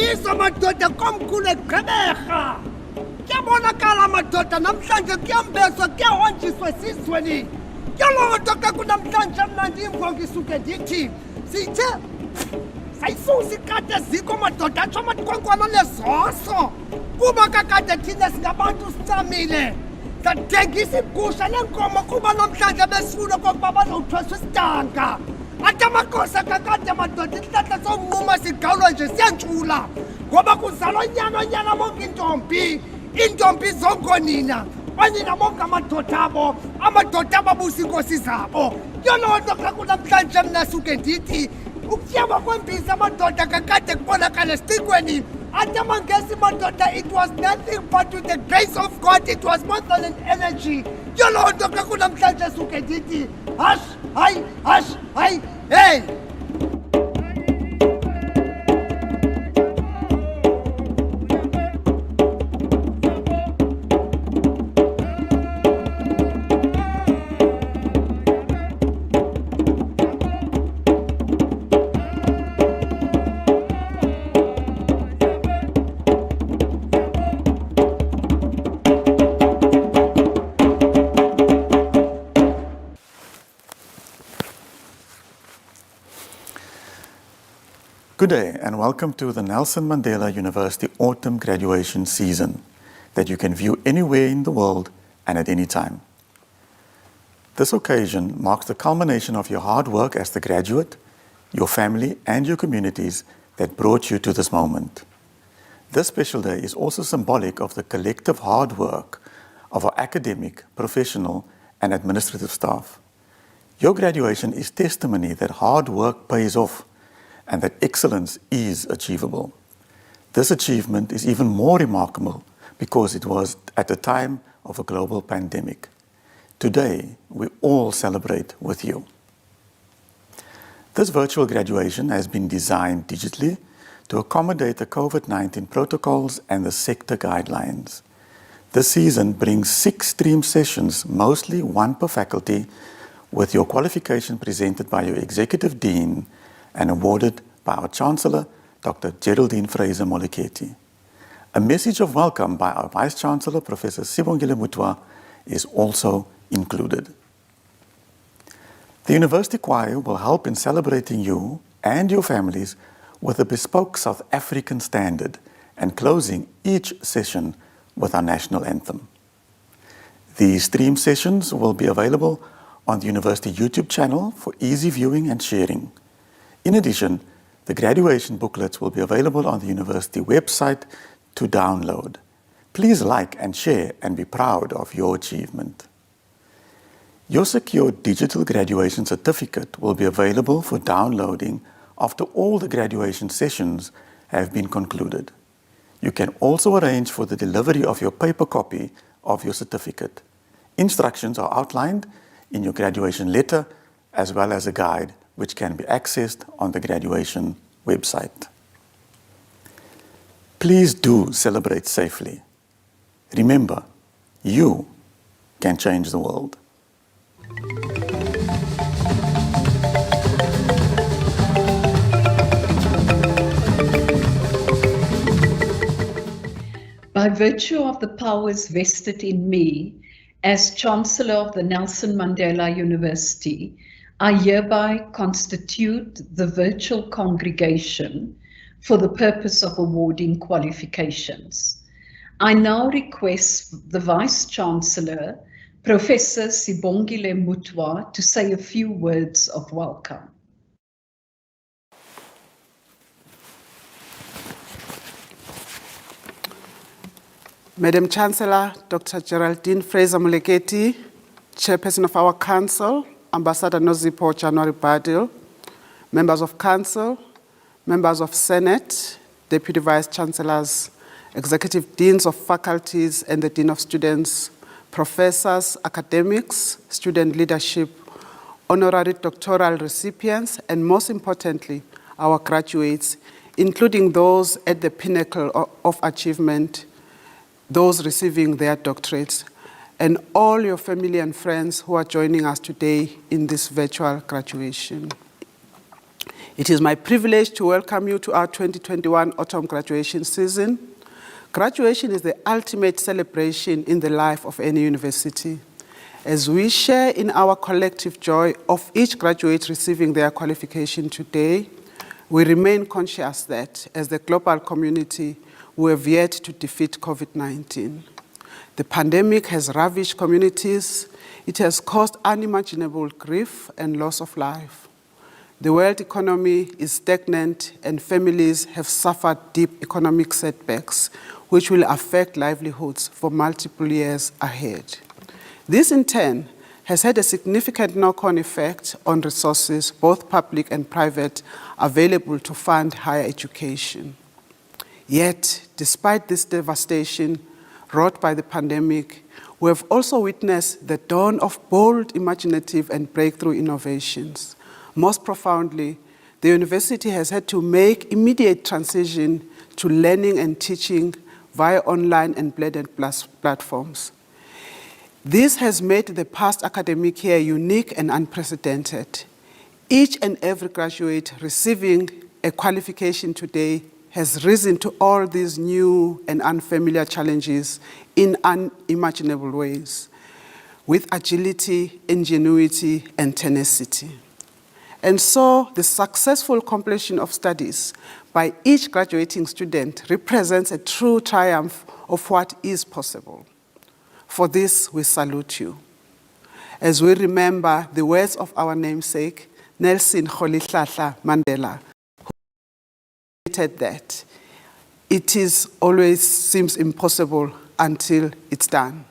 Ndiyabonisa madoda komkhulu eGqeberha. Kuyabonakala madoda namhlanje kuyambezwa kuyahonjiswa esizweni. Kuyalonto ke kunamhlanje mna ndiyimvongo isuke ndithi sithe sayisusa ikade ziko madoda atsho amatkonkwana nezoso. Kuba kakade thina singabantu sicamile. Sathengisa igusha nenkomo kuba namhlanje besifuna kokuba bazawuthweswa isidanga. Athi amagosa kakade madoda isihlahla somnquma sigawulwa nje siyantshula. Ngoba kuzalwa onyana bonke iintombi zongonina. Onina bonke amadoda abo abusa iinkosi zabo. Yoloo nto xa kunamhlanje mna suke ndithi ukutyeba kwembiza amadoda kakade kubonakala esicikweni. Athi amangesi madoda, it was nothing but with the grace of God, it was more than an energy. Yoloo nto xa kunamhlanje suke ndithi hayi, hey! Good day and welcome to the Nelson Mandela University Autumn Graduation Season that you can view anywhere in the world and at any time. This occasion marks the culmination of your hard work as the graduate, your family and your communities that brought you to this moment. This special day is also symbolic of the collective hard work of our academic, professional and administrative staff. Your graduation is testimony that hard work pays off and that excellence is achievable. This achievement is even more remarkable because it was at a time of a global pandemic. Today, we all celebrate with you. This virtual graduation has been designed digitally to accommodate the COVID-19 protocols and the sector guidelines. This season brings 6 stream sessions, mostly one per faculty, with your qualification presented by your Executive Dean and awarded by our Chancellor, Dr. Geraldine Fraser-Moleketi. A message of welcome by our Vice-Chancellor, Professor Sibongile Mutwa, is also included. The University Choir will help in celebrating you and your families with a bespoke South African standard and closing each session with our national anthem. These stream sessions will be available on the University YouTube channel for easy viewing and sharing. In addition, the graduation booklets will be available on the university website to download. Please like and share and be proud of your achievement. Your secure digital graduation certificate will be available for downloading after all the graduation sessions have been concluded. You can also arrange for the delivery of your paper copy of your certificate. Instructions are outlined in your graduation letter as well as a guide which can be accessed on the graduation website. Please do celebrate safely. Remember, you can change the world. By virtue of the powers vested in me as Chancellor of the Nelson Mandela University, I hereby constitute the virtual congregation for the purpose of awarding qualifications. I now request the Vice-Chancellor, Professor Sibongile Mutwa, to say a few words of welcome. Madam Chancellor, Dr. Geraldine Fraser-Moleketi, Chairperson of our Council, Ambassador Nozipho January Badil, members of Council, members of Senate, Deputy Vice Chancellors, Executive Deans of Faculties and the Dean of Students, professors, academics, student leadership, honorary doctoral recipients, and most importantly, our graduates, including those at the pinnacle of achievement, those receiving their doctorates, and all your family and friends who are joining us today in this virtual graduation. It is my privilege to welcome you to our 2021 autumn graduation season. Graduation is the ultimate celebration in the life of any university. As we share in our collective joy of each graduate receiving their qualification today, we remain conscious that, as the global community, we have yet to defeat COVID-19. The pandemic has ravaged communities. It has caused unimaginable grief and loss of life. The world economy is stagnant and families have suffered deep economic setbacks, which will affect livelihoods for multiple years ahead. This, in turn, has had a significant knock-on effect on resources, both public and private, available to fund higher education. Yet, despite this devastation wrought by the pandemic, we have also witnessed the dawn of bold, imaginative, and breakthrough innovations. Most profoundly, the university has had to make immediate transition to learning and teaching via online and blended platforms. This has made the past academic year unique and unprecedented. Each and every graduate receiving a qualification today has risen to all these new and unfamiliar challenges in unimaginable ways, with agility, ingenuity, and tenacity. And so the successful completion of studies by each graduating student represents a true triumph of what is possible. For this, we salute you. As we remember the words of our namesake, Nelson Mandela, who stated that it always seems impossible until it's done.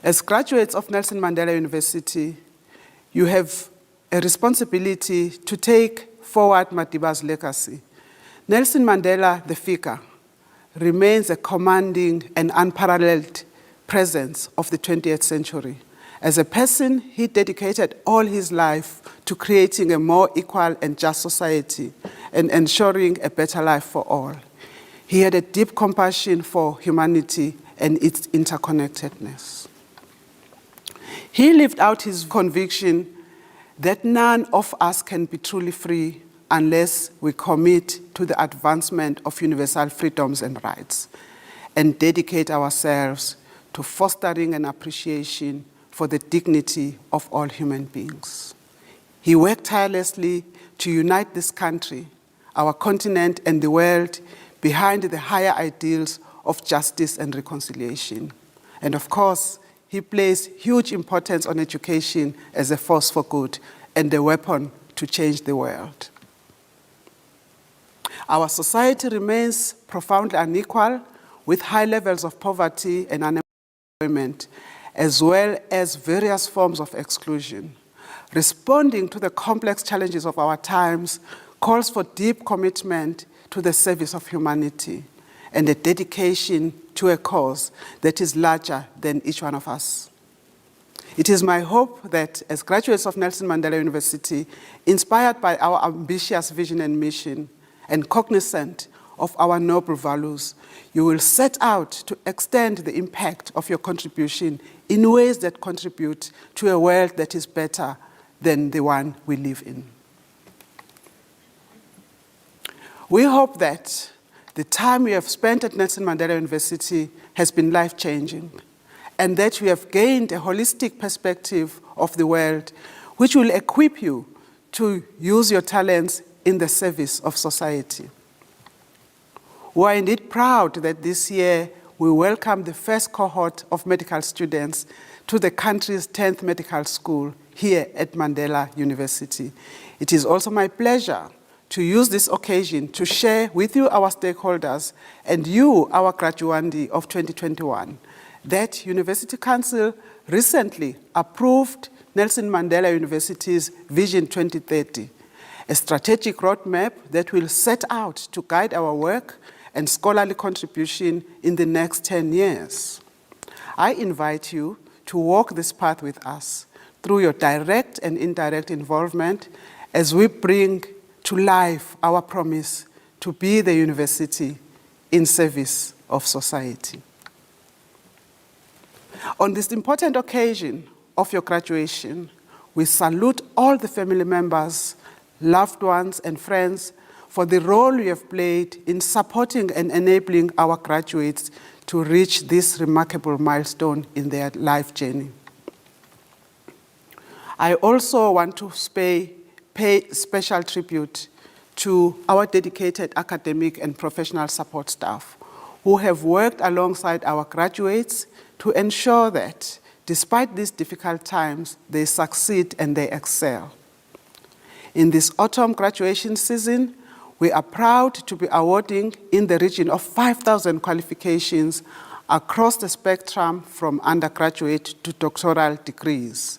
As graduates of Nelson Mandela University, you have a responsibility to take forward Madiba's legacy. Nelson Mandela, the figure, remains a commanding and unparalleled presence of the 20th century. As a person, he dedicated all his life to creating a more equal and just society and ensuring a better life for all. He had a deep compassion for humanity and its interconnectedness. He lived out his conviction that none of us can be truly free unless we commit to the advancement of universal freedoms and rights and dedicate ourselves to fostering an appreciation for the dignity of all human beings. He worked tirelessly to unite this country, our continent, and the world behind the higher ideals of justice and reconciliation. And of course, he placed huge importance on education as a force for good and a weapon to change the world. Our society remains profoundly unequal, with high levels of poverty and unemployment, as well as various forms of exclusion. Responding to the complex challenges of our times calls for deep commitment to the service of humanity and a dedication to a cause that is larger than each one of us. It is my hope that as graduates of Nelson Mandela University, inspired by our ambitious vision and mission, and cognizant of our noble values, you will set out to extend the impact of your contribution in ways that contribute to a world that is better than the one we live in. We hope that the time we have spent at Nelson Mandela University has been life-changing, and that we have gained a holistic perspective of the world, which will equip you to use your talents in the service of society. We are indeed proud that this year we welcome the first cohort of medical students to the country's 10th medical school here at Mandela University. It is also my pleasure to use this occasion to share with you, our stakeholders, and you, our graduandi of 2021, that University Council recently approved Nelson Mandela University's Vision 2030, a strategic roadmap that will set out to guide our work and scholarly contribution in the next 10 years. I invite you to walk this path with us through your direct and indirect involvement as we bring to life our promise to be the university in service of society. On this important occasion of your graduation, we salute all the family members, loved ones, and friends for the role you have played in supporting and enabling our graduates to reach this remarkable milestone in their life journey. I also want to pay special tribute to our dedicated academic and professional support staff who have worked alongside our graduates to ensure that, despite these difficult times, they succeed and they excel. In this autumn graduation season, we are proud to be awarding in the region of 5,000 qualifications across the spectrum from undergraduate to doctoral degrees.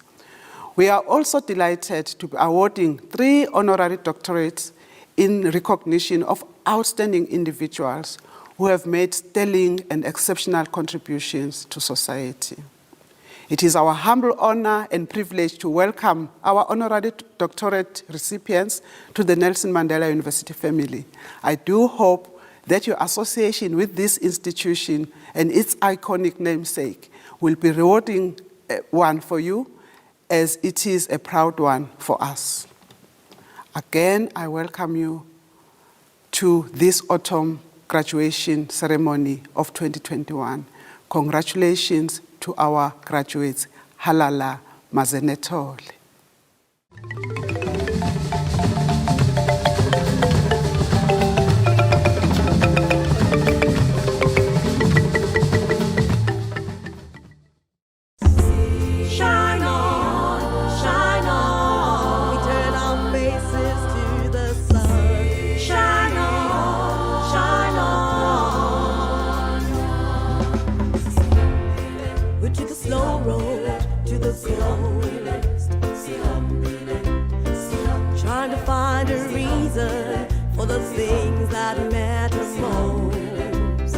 We are also delighted to be awarding 3 honorary doctorates in recognition of outstanding individuals who have made sterling and exceptional contributions to society. It is our humble honor and privilege to welcome our honorary doctorate recipients to the Nelson Mandela University family. I do hope that your association with this institution and its iconic namesake will be rewarding one for you, as it is a proud one for us. Again, I welcome you to this autumn graduation ceremony of 2021. Congratulations to our graduates. Halala mazenethole. Trying to find a reason for the things that matter most.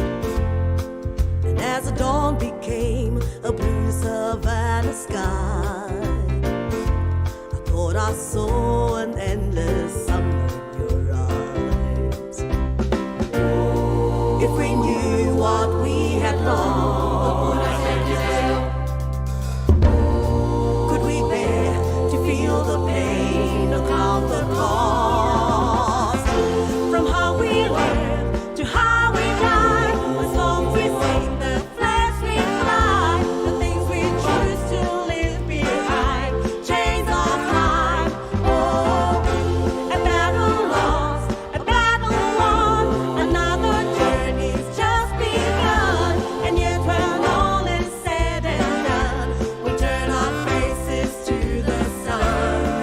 And as the dawn became a blue savannah sky, I thought I saw an endless summer in your eyes. If we knew what we had lost, could we bear to feel the pain or count the cost? From how we live to how we die, the songs we sing, the flags we fly, the things we choose to leave behind, chains of time. Oh, a battle lost, a battle won, another journey's just begun. And yet when all is said and done, we turn our faces to the sun.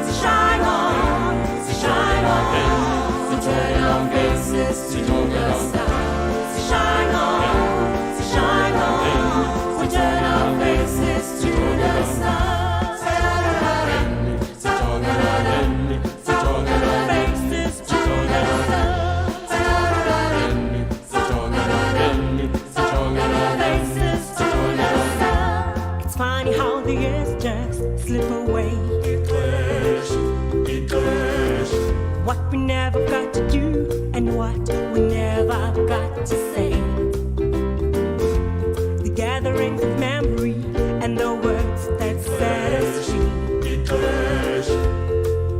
So shine on, so shine on, so turn our faces to the sun. So shine on, so shine on, so turn our faces to the sun. So turn our faces to the sun. So turn our faces to the sun. It's funny how the years just slip away. What we never got to do and what we never got to say. The gatherings of memory and the words that set us free.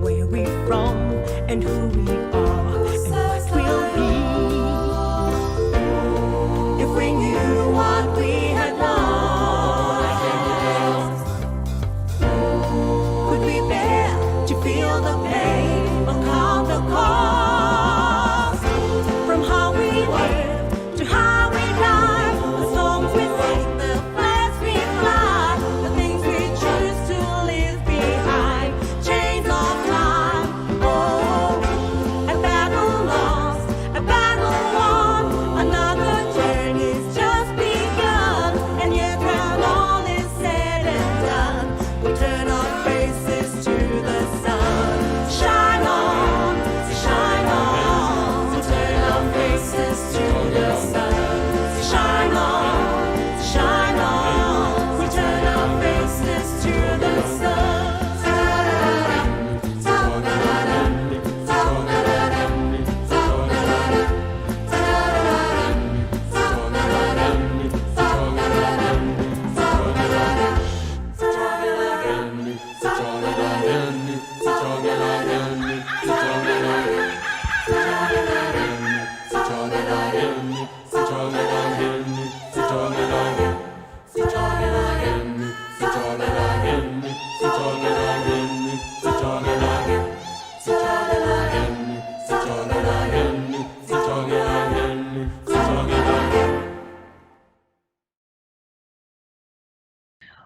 Where we're from and who we are and what we'll be. If we knew what we had lost, could we bear to feel the pain or count the cost? From how we live to how we die, the songs we sing, the flags we fly, the things we choose to leave behind, chains of time. Oh, a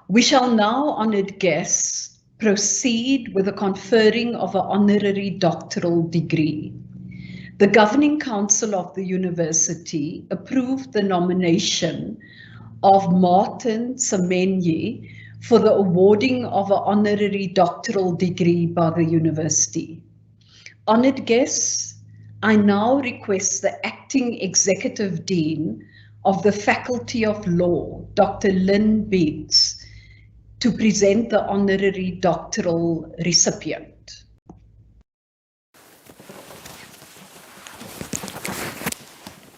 We shall now, honoured guests, proceed with the conferring of an honorary doctoral degree. The Governing Council of the University approved the nomination of Martin Tsamenyi for the awarding of an honorary doctoral degree by the university. Honoured guests, I now request the Acting Executive Dean of the Faculty of Law, Dr. Lynn Biggs, to present the honorary doctoral recipient.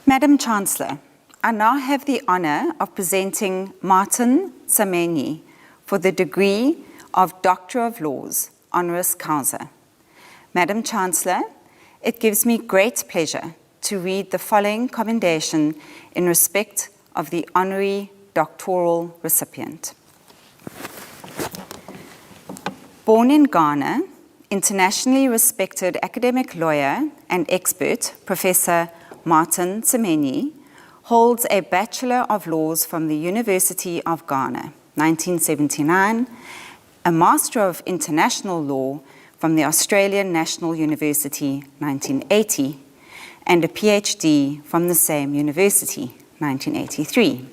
Madam Chancellor, I now have the honour of presenting Martin Tsamenyi for the degree of Doctor of Laws, honoris causa. Madam Chancellor, it gives me great pleasure to read the following commendation in respect of the honorary doctoral recipient. Born in Ghana, internationally respected academic lawyer and expert, Professor Martin Tsamenyi, holds a Bachelor of Laws from the University of Ghana, 1979, a Master of International Law from the Australian National University, 1980, and a PhD from the same university, 1983.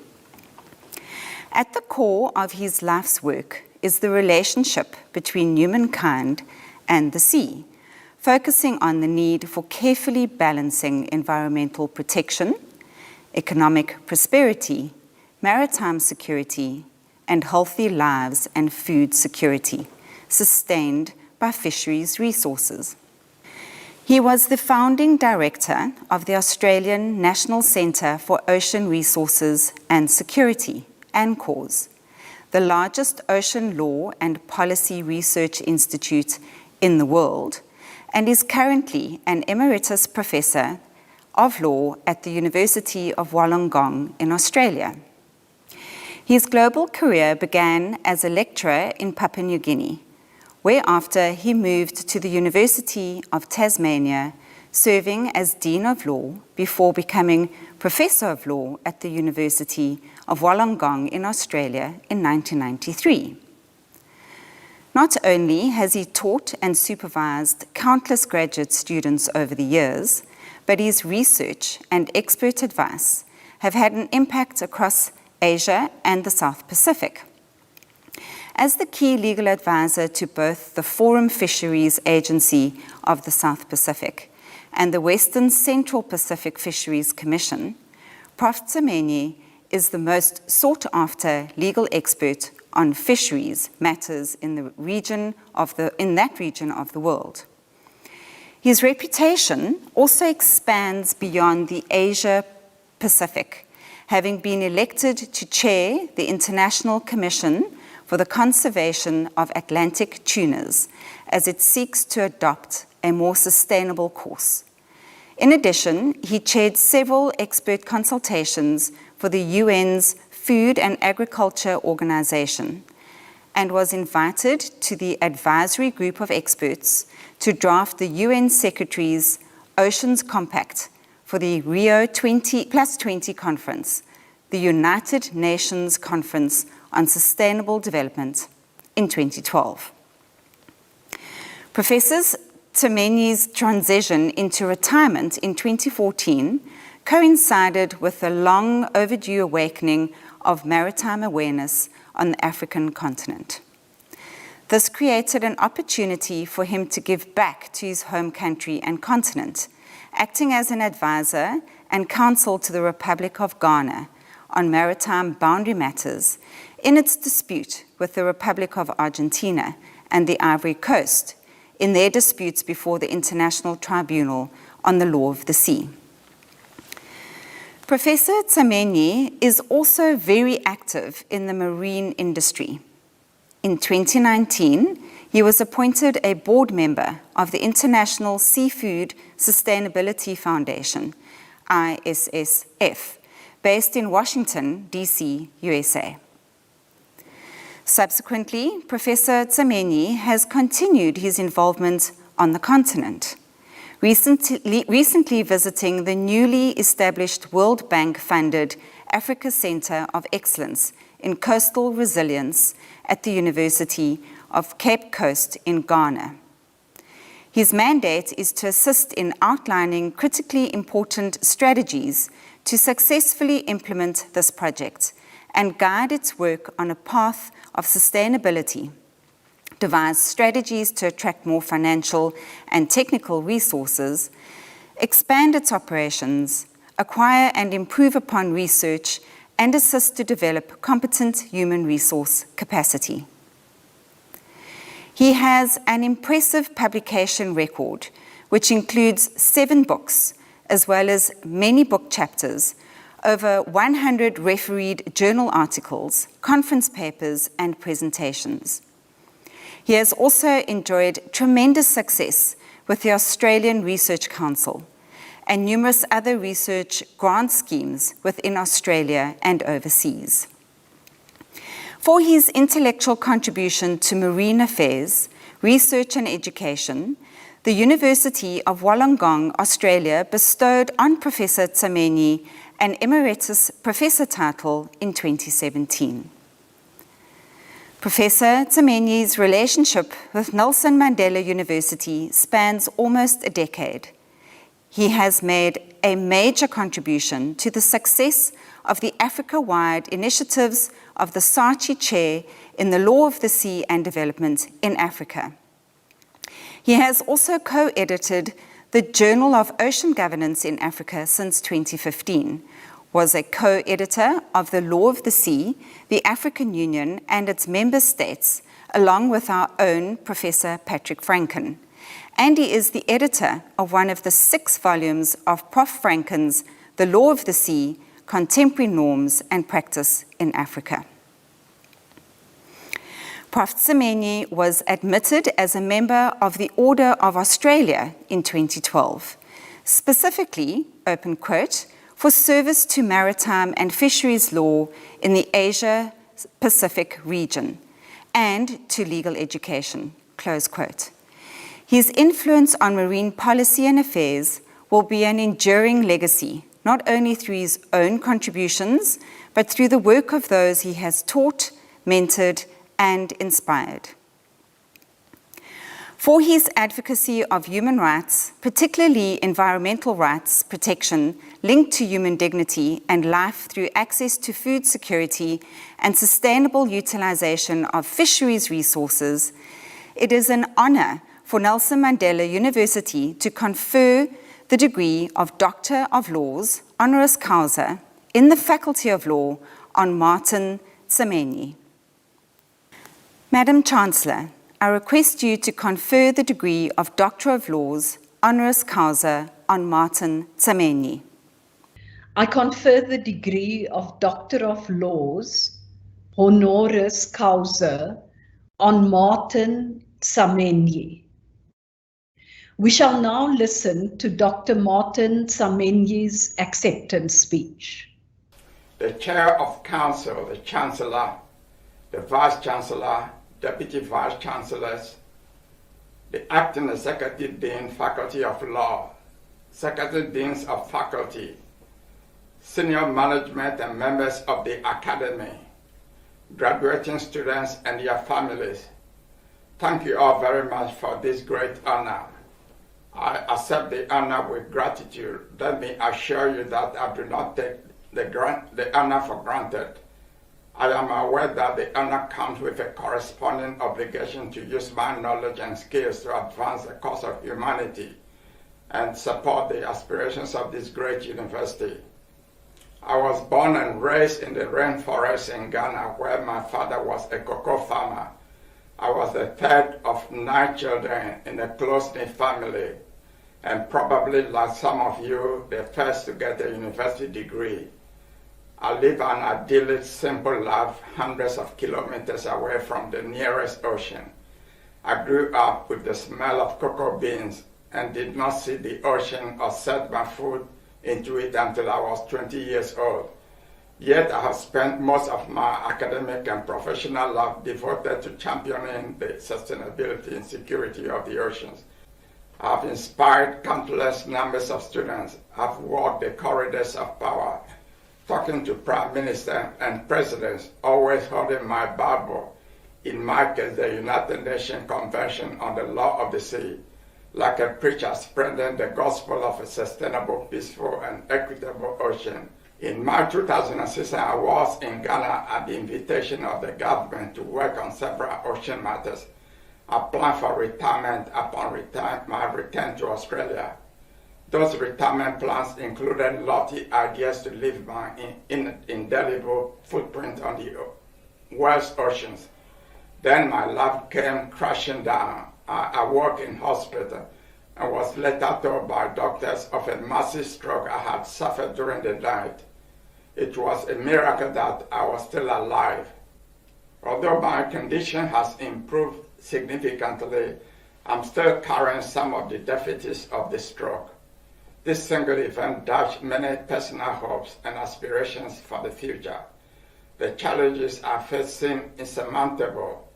At the core of his life's work is the relationship between humankind and the sea, focusing on the need for carefully balancing environmental protection, economic prosperity, maritime security, and healthy lives and food security, sustained by fisheries resources. He was the founding director of the Australian National Centre for Ocean Resources and Security, ANCORS, the largest ocean law and policy research institute in the world, and is currently an emeritus professor of law at the University of Wollongong in Australia. His global career began as a lecturer in Papua New Guinea, whereafter he moved to the University of Tasmania, serving as Dean of Law before becoming Professor of Law at the University of Wollongong in Australia in 1993. Not only has he taught and supervised countless graduate students over the years, but his research and expert advice have had an impact across Asia and the South Pacific. As the key legal advisor to both the Forum Fisheries Agency of the South Pacific and the Western Central Pacific Fisheries Commission, Prof. Tsamenyi is the most sought-after legal expert on fisheries matters in that region of the world. His reputation also expands beyond the Asia Pacific, having been elected to chair the International Commission for the Conservation of Atlantic Tunas as it seeks to adopt a more sustainable course. In addition, he chaired several expert consultations for the UN's Food and Agriculture Organization and was invited to the advisory group of experts to draft the UN Secretary's Oceans Compact for the Rio 20+ conference, the United Nations Conference on Sustainable Development in 2012. Professor Tsamenyi's transition into retirement in 2014 coincided with the long overdue awakening of maritime awareness on the African continent. This created an opportunity for him to give back to his home country and continent, acting as an advisor and counsel to the Republic of Ghana on maritime boundary matters in its dispute with the Republic of Argentina and the Ivory Coast in their disputes before the International Tribunal on the Law of the Sea. Professor Tsamenyi is also very active in the marine industry. In 2019, he was appointed a board member of the International Seafood Sustainability Foundation, ISSF, based in Washington, D.C., USA. Subsequently, Professor Tsamenyi has continued his involvement on the continent. recently visiting the newly established World Bank-funded Africa Center of Excellence in Coastal Resilience at the University of Cape Coast in Ghana. His mandate is to assist in outlining critically important strategies to successfully implement this project and guide its work on a path of sustainability, devise strategies to attract more financial and technical resources, expand its operations, acquire and improve upon research, and assist to develop competent human resource capacity. He has an impressive publication record, which includes 7 books, as well as many book chapters, over 100 refereed journal articles, conference papers, and presentations. He has also enjoyed tremendous success with the Australian Research Council and numerous other research grant schemes within Australia and overseas. For his intellectual contribution to marine affairs, research and education, the University of Wollongong, Australia bestowed on Professor Tsamenyi an Emeritus Professor title in 2017. Professor Tsamenyi's relationship with Nelson Mandela University spans almost a decade. He has made a major contribution to the success of the Africa-wide initiatives of the Saatchi Chair in the Law of the Sea and Development in Africa. He has also co-edited the Journal of Ocean Governance in Africa since 2015, was a co-editor of the Law of the Sea, the African Union and its member states, along with our own Professor Patrick Franken. And he is the editor of one of the 6 volumes of Prof. Franken's The Law of the Sea, Contemporary Norms and Practice in Africa. Prof. Tsamenyi was admitted as a member of the Order of Australia in 2012, specifically, open quote, for service to maritime and fisheries law in the Asia-Pacific region and to legal education, close quote. His influence on marine policy and affairs will be an enduring legacy, not only through his own contributions, but through the work of those he has taught, mentored, and inspired. For his advocacy of human rights, particularly environmental rights protection linked to human dignity and life through access to food security and sustainable utilization of fisheries resources, it is an honor for Nelson Mandela University to confer the degree of Doctor of Laws, honoris causa, in the Faculty of Law on Martin Tsamenyi. Madam Chancellor, I request you to confer the degree of Doctor of Laws, honoris causa, on Martin Tsamenyi. I confer the degree of Doctor of Laws, honoris causa, on Martin Tsamenyi. We shall now listen to Dr. Martin Tsamenyi's acceptance speech. The Chair of Council, the Chancellor, the Vice-Chancellor, Deputy Vice-Chancellors, the Acting Executive Dean, Faculty of Law, Secretary Deans of Faculty, Senior Management and members of the Academy, graduating students and their families, thank you all very much for this great honor. I accept the honor with gratitude. Let me assure you that I do not take the honor for granted. I am aware that the honor comes with a corresponding obligation to use my knowledge and skills to advance the cause of humanity and support the aspirations of this great university. I was born and raised in the rainforest in Ghana, where my father was a cocoa farmer. I was the 3rd of 9 children in a close-knit family, and probably, like some of you, the first to get a university degree. I live an idyllic, simple life hundreds of kilometers away from the nearest ocean. I grew up with the smell of cocoa beans and did not see the ocean or set my foot into it until I was 20 years old. Yet I have spent most of my academic and professional life devoted to championing the sustainability and security of the oceans. I've inspired countless numbers of students. I've walked the corridors of power, talking to prime ministers and presidents, always holding my Bible, in my case, the United Nations Convention on the Law of the Sea, like a preacher spreading the gospel of a sustainable, peaceful, and equitable ocean. In March 2006, I was in Ghana at the invitation of the government to work on several ocean matters. I planned for retirement upon my return to Australia. Those retirement plans included lofty ideas to leave my indelible footprint on the world's oceans. Then my life came crashing down. I woke in hospital and was later told by doctors of a massive stroke I had suffered during the night. It was a miracle that I was still alive. Although my condition has improved significantly, I'm still carrying some of the deficits of the stroke. This single event dashed many personal hopes and aspirations for the future. The challenges I face seem insurmountable,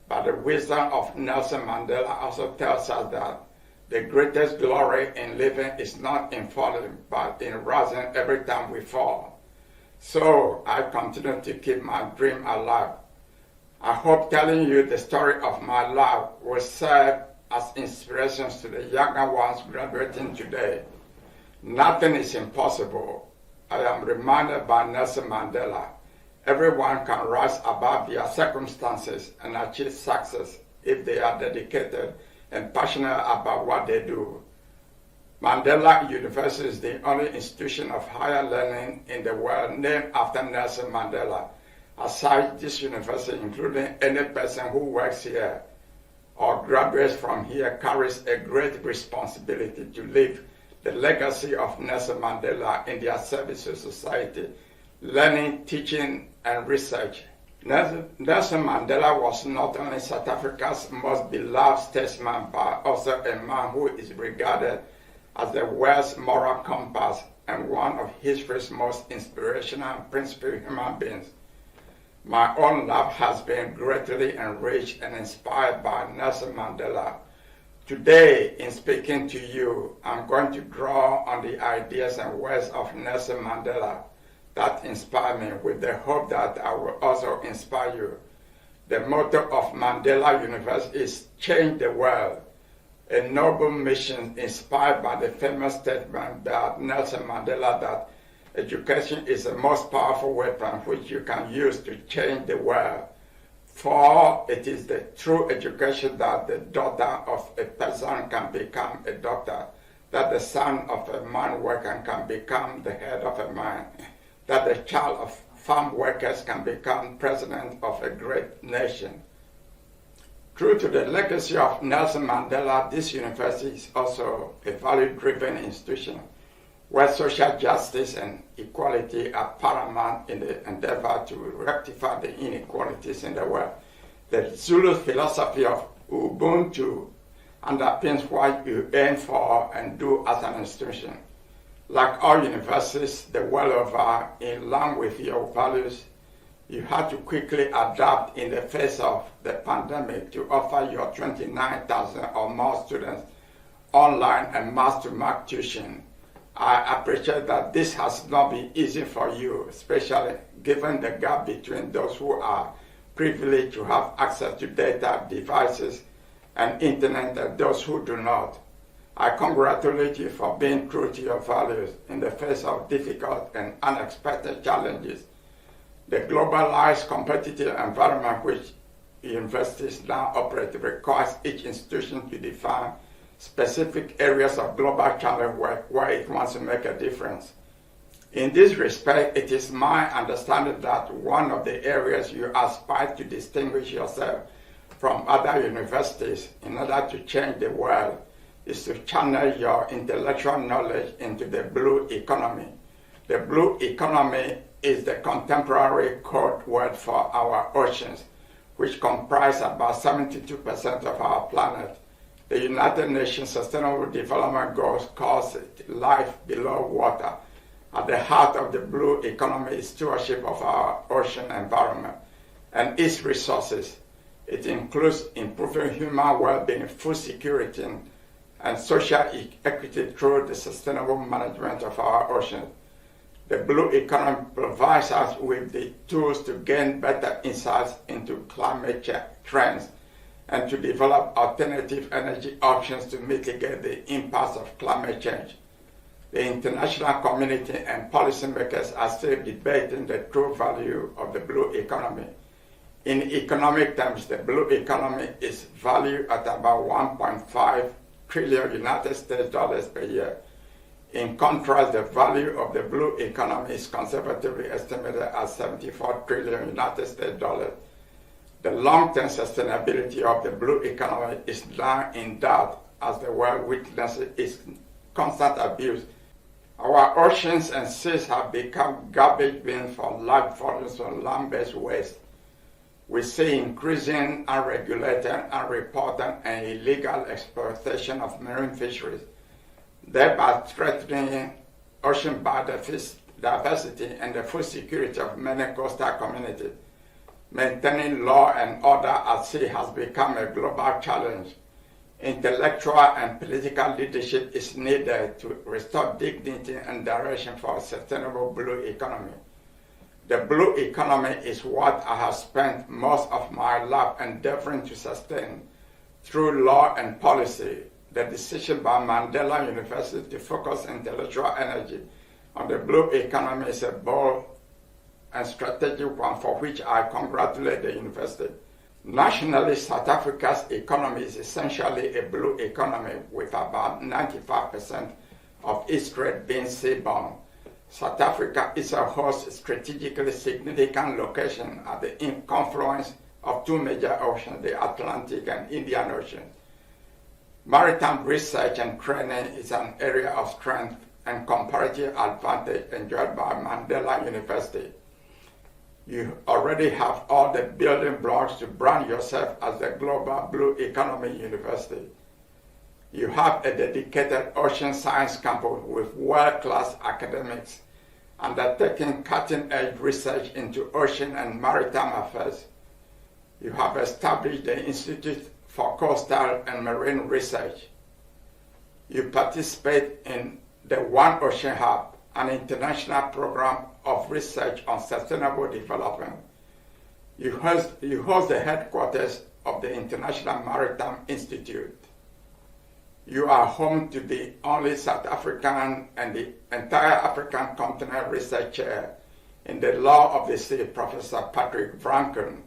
but the wisdom of Nelson Mandela also tells us that the greatest glory in living is not in falling, but in rising every time we fall. So I continue to keep my dream alive. I hope telling you the story of my life will serve as inspirations to the younger ones graduating today. Nothing is impossible. I am reminded by Nelson Mandela, everyone can rise above their circumstances and achieve success if they are dedicated and passionate about what they do. Mandela University is the only institution of higher learning in the world named after Nelson Mandela. As such, this university, including any person who works here or graduates from here, carries a great responsibility to leave the legacy of Nelson Mandela in their service to society, learning, teaching, and research. Nelson Mandela was not only South Africa's most beloved statesman, but also a man who is regarded as the world's moral compass and one of history's most inspirational and principled human beings. My own life has been greatly enriched and inspired by Nelson Mandela. Today, in speaking to you, I'm going to draw on the ideas and words of Nelson Mandela that inspire me, with the hope that I will also inspire you. The motto of Mandela University is change the world, a noble mission inspired by the famous statement by Nelson Mandela that education is the most powerful weapon which you can use to change the world. For it is the true education that the daughter of a peasant can become a doctor, that the son of a mine worker can become the head of a mine, that the child of farm workers can become president of a great nation. True to the legacy of Nelson Mandela, this university is also a value-driven institution where social justice and equality are paramount in the endeavor to rectify the inequalities in the world. The Zulu philosophy of Ubuntu underpins what you aim for and do as an institution. Like all universities the world over, in line with your values, you had to quickly adapt in the face of the pandemic to offer your 29,000 or more students online and mass-to-mark tuition. I appreciate that this has not been easy for you, especially given the gap between those who are privileged to have access to data, devices, and internet and those who do not. I congratulate you for being true to your values in the face of difficult and unexpected challenges. The globalized competitive environment which universities now operate requires each institution to define specific areas of global challenge where it wants to make a difference. In this respect, it is my understanding that one of the areas you aspire to distinguish yourself from other universities in order to change the world is to channel your intellectual knowledge into the blue economy. The blue economy is the contemporary code word for our oceans, which comprise about 72% of our planet. The United Nations Sustainable Development Goals calls it life below water. At the heart of the blue economy is stewardship of our ocean environment and its resources. It includes improving human well-being, food security, and social equity through the sustainable management of our oceans. The blue economy provides us with the tools to gain better insights into climate change trends and to develop alternative energy options to mitigate the impacts of climate change. The international community and policymakers are still debating the true value of the blue economy. In economic terms, the blue economy is valued at about 1.5 trillion United States dollars per year. In contrast, the value of the blue economy is conservatively estimated at 74 trillion United States dollars. The long-term sustainability of the blue economy is now in doubt as the world witnesses its constant abuse. Our oceans and seas have become garbage bins for large volumes of land-based waste. We see increasing unregulated, unreported, and illegal exploitation of marine fisheries, thereby threatening ocean biodiversity and the food security of many coastal communities. Maintaining law and order at sea has become a global challenge. Intellectual and political leadership is needed to restore dignity and direction for a sustainable blue economy. The blue economy is what I have spent most of my life endeavoring to sustain through law and policy. The decision by Mandela University to focus intellectual energy on the blue economy is a bold and strategic one for which I congratulate the university. Nationally, South Africa's economy is essentially a blue economy with about 95% of its trade being seaborne. South Africa is a host strategically significant location at the confluence of two major oceans, the Atlantic and Indian Ocean. Maritime research and training is an area of strength and comparative advantage enjoyed by Mandela University. You already have all the building blocks to brand yourself as the global blue economy university. You have a dedicated ocean science campus with world-class academics undertaking cutting-edge research into ocean and maritime affairs. You have established the Institute for Coastal and Marine Research. You participate in the One Ocean Hub, an international program of research on sustainable development. You host the headquarters of the International Maritime Institute. You are home to the only South African and the entire African continent research chair in the law of the sea, Professor Patrick Franken,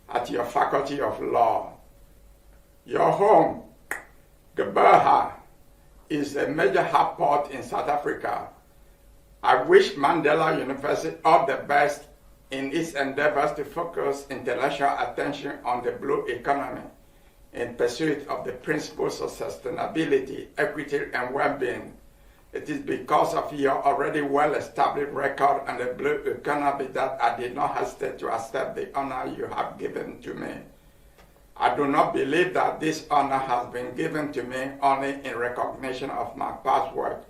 at your Faculty of Law. Your home, Gqeberha, is a major hub port in South Africa. I wish Mandela University all the best in its endeavors to focus intellectual attention on the blue economy in pursuit of the principles of sustainability, equity, and well-being. It is because of your already well-established record on the blue economy that I did not hesitate to accept the honor you have given to me. I do not believe that this honor has been given to me only in recognition of my past work.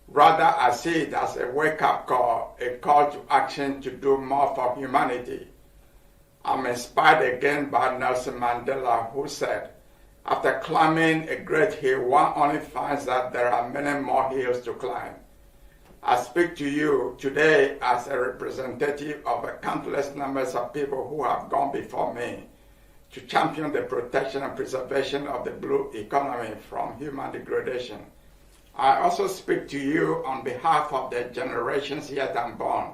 Rather, I see it as a wake-up call, a call to action to do more for humanity. I'm inspired again by Nelson Mandela, who said, after climbing a great hill, one only finds that there are many more hills to climb. I speak to you today as a representative of the countless numbers of people who have gone before me to champion the protection and preservation of the blue economy from human degradation. I also speak to you on behalf of the generations yet unborn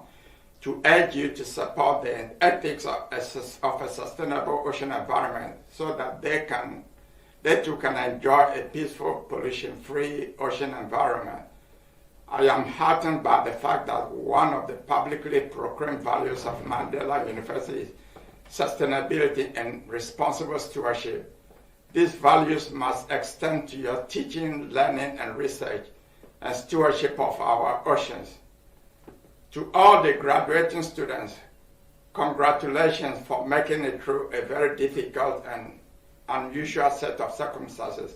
to urge you to support the ethics of a sustainable ocean environment so that they too can enjoy a peaceful, pollution-free ocean environment. I am heartened by the fact that one of the publicly proclaimed values of Mandela University is sustainability and responsible stewardship. These values must extend to your teaching, learning, and research and stewardship of our oceans. To all the graduating students, congratulations for making it through a very difficult and unusual set of circumstances.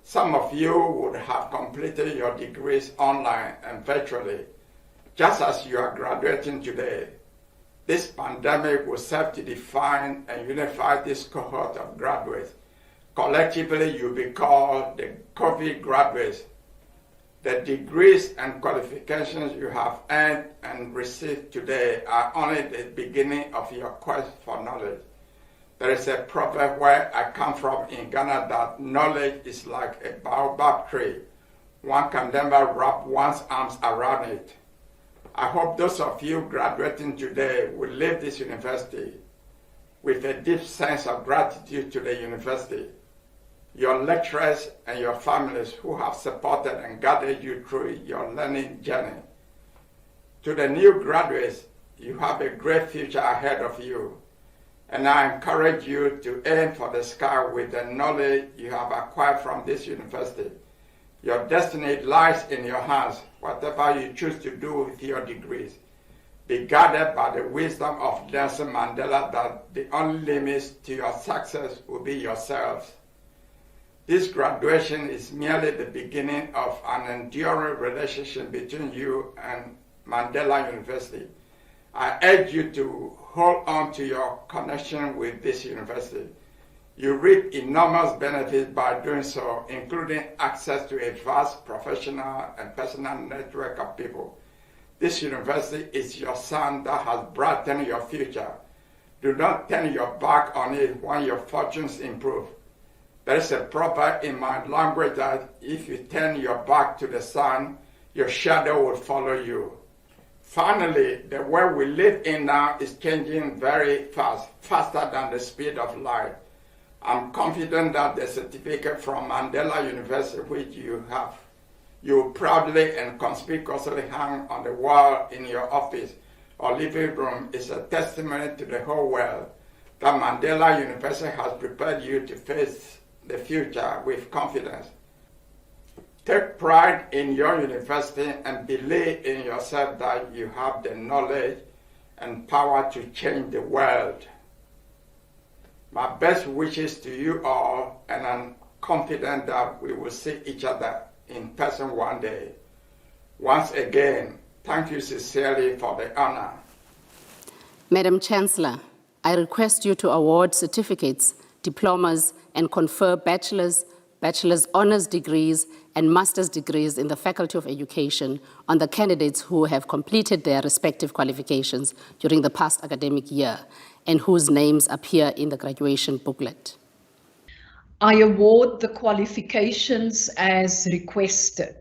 Some of you would have completed your degrees online and virtually, just as you are graduating today. This pandemic will serve to define and unify this cohort of graduates, Collectively, you'll be called the COVID graduates. The degrees and qualifications you have earned and received today are only the beginning of your quest for knowledge. There is a proverb where I come from in Ghana that knowledge is like a baobab tree. One can never wrap one's arms around it. I hope those of you graduating today will leave this university with a deep sense of gratitude to the university, your lecturers and your families who have supported and guided you through your learning journey. To the new graduates, you have a great future ahead of you, and I encourage you to aim for the sky with the knowledge you have acquired from this university. Your destiny lies in your hands, whatever you choose to do with your degrees. Be guided by the wisdom of Nelson Mandela that the only limits to your success will be yourselves. This graduation is merely the beginning of an enduring relationship between you and Mandela University. I urge you to hold on to your connection with this university. You reap enormous benefits by doing so, including access to a vast professional and personal network of people. This university is your sun that has brightened your future. Do not turn your back on it when your fortunes improve. There is a proverb in my language that if you turn your back to the sun, your shadow will follow you. Finally, the world we live in now is changing very fast, faster than the speed of light. I'm confident that the certificate from Mandela University, which you have, you proudly and conspicuously hang on the wall in your office or living room, is a testimony to the whole world that Mandela University has prepared you to face the future with confidence. Take pride in your university and believe in yourself that you have the knowledge and power to change the world. My best wishes to you all, and I'm confident that we will see each other in person one day. Once again, thank you sincerely for the honor. Madam Chancellor, I request you to award certificates, diplomas, and confer bachelor's honors degrees and master's degrees in the Faculty of Education on the candidates who have completed their respective qualifications during the past academic year and whose names appear in the graduation booklet. I award the qualifications as requested.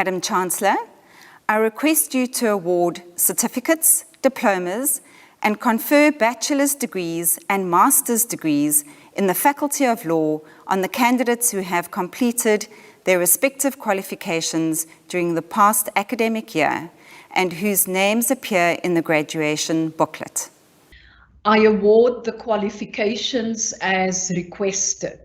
Madam Chancellor, I request you to award certificates, diplomas, and confer bachelor's degrees and master's degrees in the Faculty of Law on the candidates who have completed their respective qualifications during the past academic year and whose names appear in the graduation booklet. I award the qualifications as requested.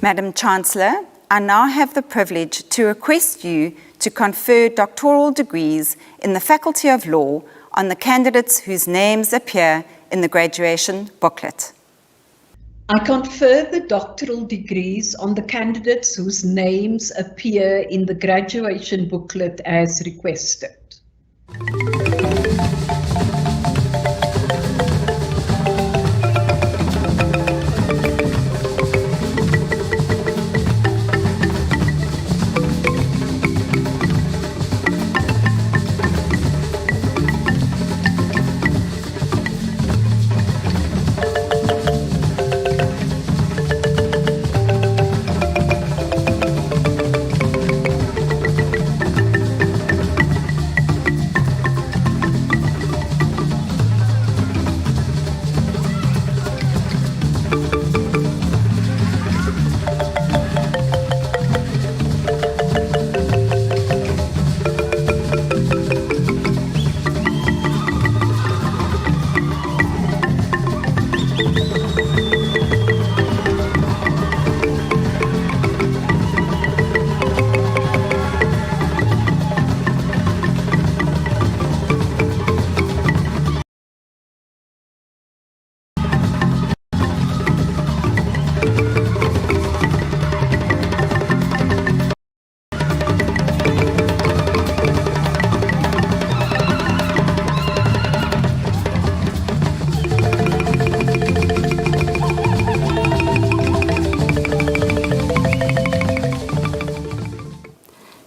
Madam Chancellor, I now have the privilege to request you to confer doctoral degrees in the Faculty of Law on the candidates whose names appear in the graduation booklet. I confer the doctoral degrees on the candidates whose names appear in the graduation booklet as requested.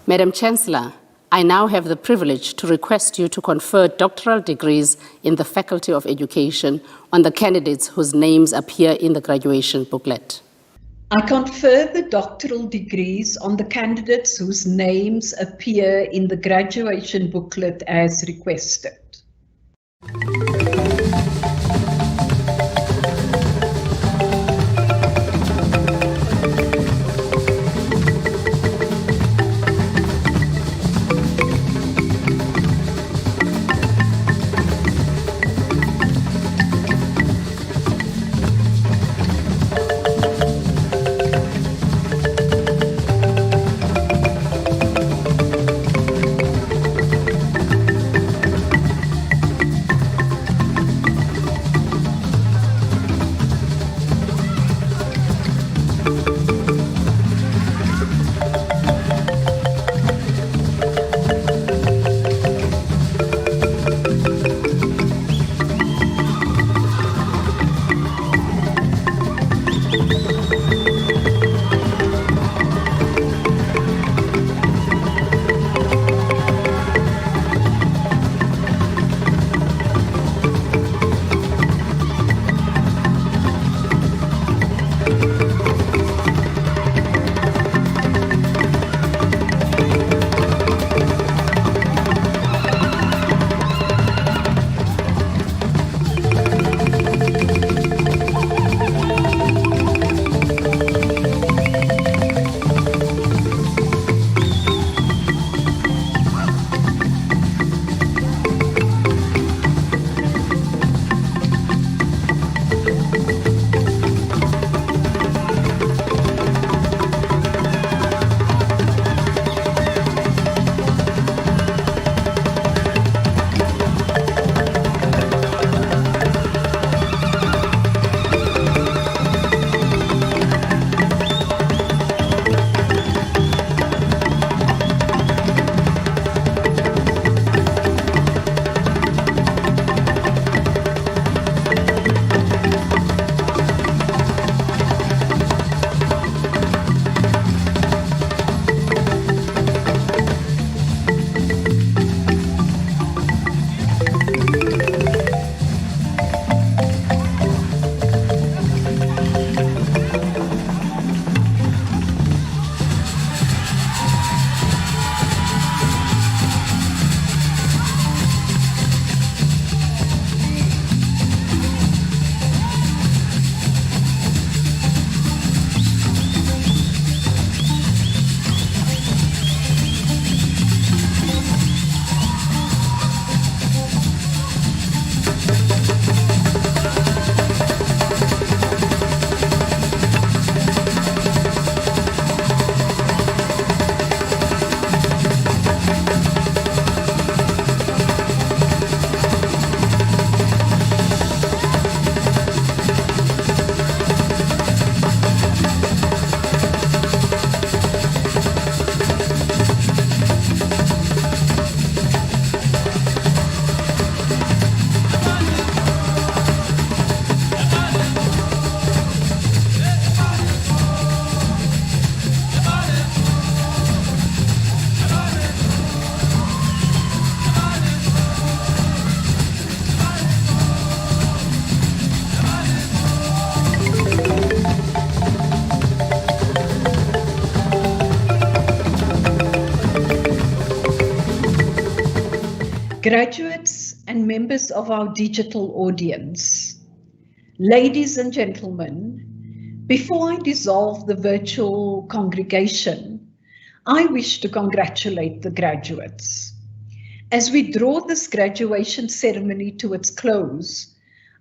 Madam Chancellor, I now have the privilege to request you to confer doctoral degrees in the Faculty of Education on the candidates whose names appear in the graduation booklet. I confer the doctoral degrees on the candidates whose names appear in the graduation booklet as requested. graduates and members of our digital audience, ladies and gentlemen, before I dissolve the virtual congregation, I wish to congratulate the graduates. As we draw this graduation ceremony to its close,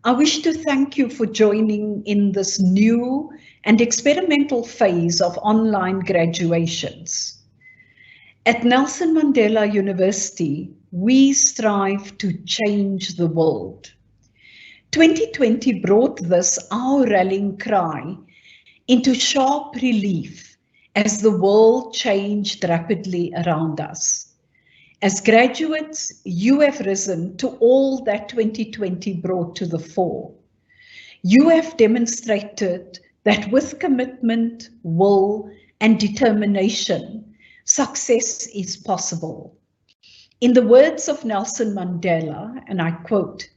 I wish to thank you for joining in this new and experimental phase of online graduations. At Nelson Mandela University, we strive to change the world. 2020 brought this, our rallying cry, into sharp relief as the world changed rapidly around us. As graduates, you have risen to all that 2020 brought to the fore. You have demonstrated that with commitment, will, and determination, success is possible. In the words of Nelson Mandela, and I quote,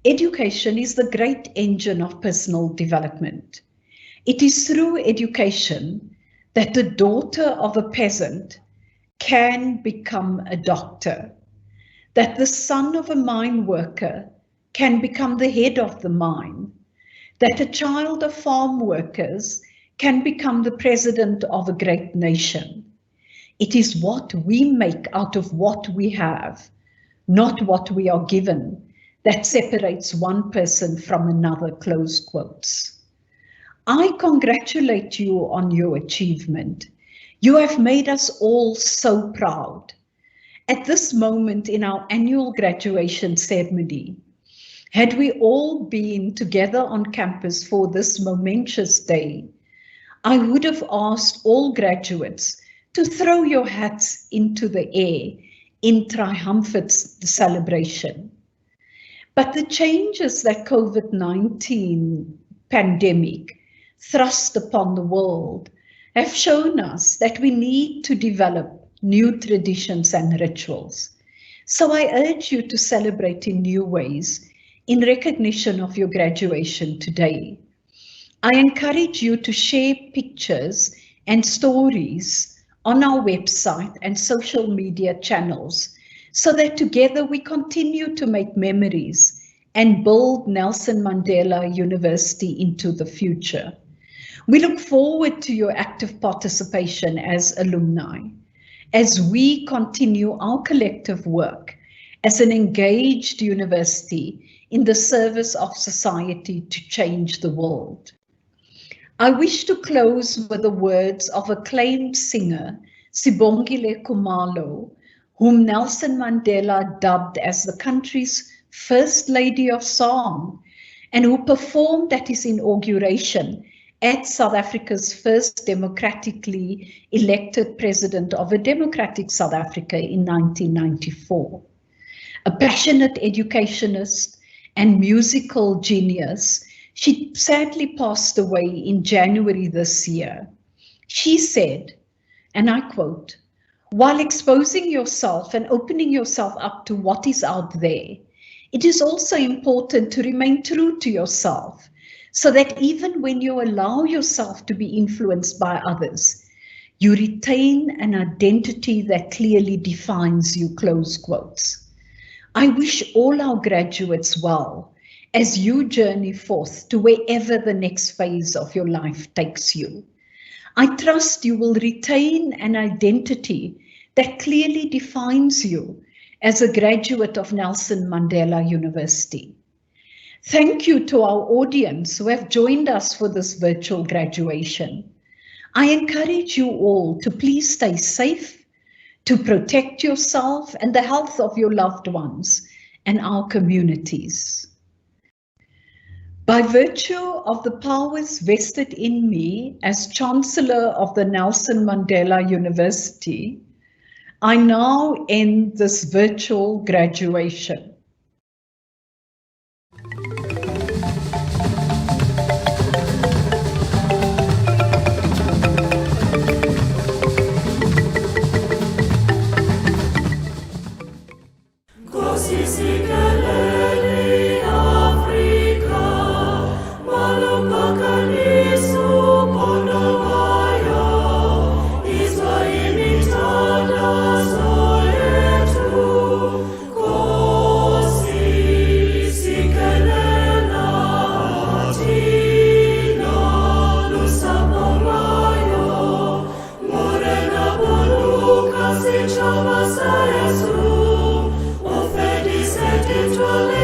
"Education is the great engine of personal development. It is through education that the daughter of a peasant can become a doctor, that the son of a mine worker can become the head of the mine, that a child of farm workers can become the president of a great nation. It is what we make out of what we have, not what we are given, that separates one person from another," close quotes. I congratulate you on your achievement. You have made us all so proud. At this moment in our annual graduation ceremony, had we all been together on campus for this momentous day, I would have asked all graduates to throw your hats into the air in triumphant celebration. But the changes that COVID-19 pandemic thrust upon the world have shown us that we need to develop new traditions and rituals. So I urge you to celebrate in new ways in recognition of your graduation today. I encourage you to share pictures and stories on our website and social media channels so that together we continue to make memories and build Nelson Mandela University into the future. We look forward to your active participation as alumni, as we continue our collective work as an engaged university in the service of society to change the world. I wish to close with the words of acclaimed singer Sibongile Khumalo, whom Nelson Mandela dubbed as the country's First Lady of Song, and who performed at his inauguration at South Africa's first democratically elected president of a democratic South Africa in 1994. A passionate educationist and musical genius, she sadly passed away in January this year. She said, and I quote, "While exposing yourself and opening yourself up to what is out there, it is also important to remain true to yourself, so that even when you allow yourself to be influenced by others, you retain an identity that clearly defines you," close quotes. I wish all our graduates well as you journey forth to wherever the next phase of your life takes you. I trust you will retain an identity that clearly defines you as a graduate of Nelson Mandela University. Thank you to our audience who have joined us for this virtual graduation. I encourage you all to please stay safe, to protect yourself and the health of your loved ones and our communities. By virtue of the powers vested in me as Chancellor of the Nelson Mandela University, I now end this virtual graduation. Israel, it will